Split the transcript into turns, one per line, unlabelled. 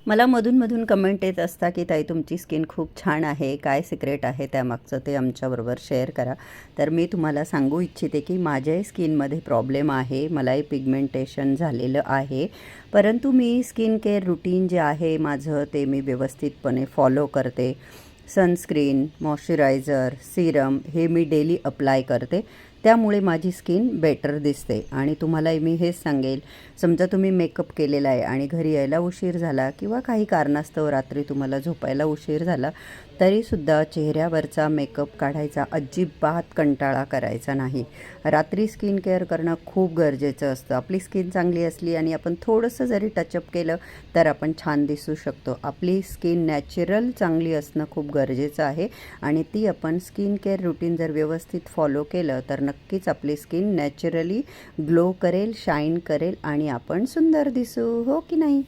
मला मधून कमेंट येत असता की ताई तुमची स्किन खूप छान आहे, काय सिक्रेट आहे त्यामागचं ते आमच्याबरोबर शेअर करा. तर मी तुम्हाला सांगू इच्छिते की माझ्याही स्किनमध्ये प्रॉब्लेम आहे, मलाही पिगमेंटेशन झालेलं आहे. परंतु मी स्किन केअर रुटीन जे आहे माझं ते मी व्यवस्थितपणे फॉलो करते. सनस्क्रीन, मॉइश्चरायझर, सीरम हे मी डेली अप्लाय करते. त्यामुळे माझी स्किन बेटर दिसते. आणि तुम्हालाही मी हेच सांगेल, समजा तुम्ही मेकअप केलेला आहे आणि घरी यायला उशीर झाला किंवा काही कारणास्तव रात्री तुम्हाला झोपायला उशीर झाला, तरीसुद्धा चेहऱ्यावरचा मेकअप काढायचा अजिबात कंटाळा करायचा नाही. रात्री स्किन केअर करणं खूप गरजेचं असतं. आपली स्किन चांगली असली आणि आपण थोडंसं जरी टचअप केलं तर आपण छान दिसू शकतो. आपली स्किन नॅचरल चांगली असणं खूप गरजेचं आहे आणि ती आपण स्किन केअर रुटीन जर व्यवस्थित फॉलो केलं तर नक्कीच आपली स्किन नॅचरली ग्लो करेल, शाईन करेल आणि आपण सुंदर दिसू, हो की नाही?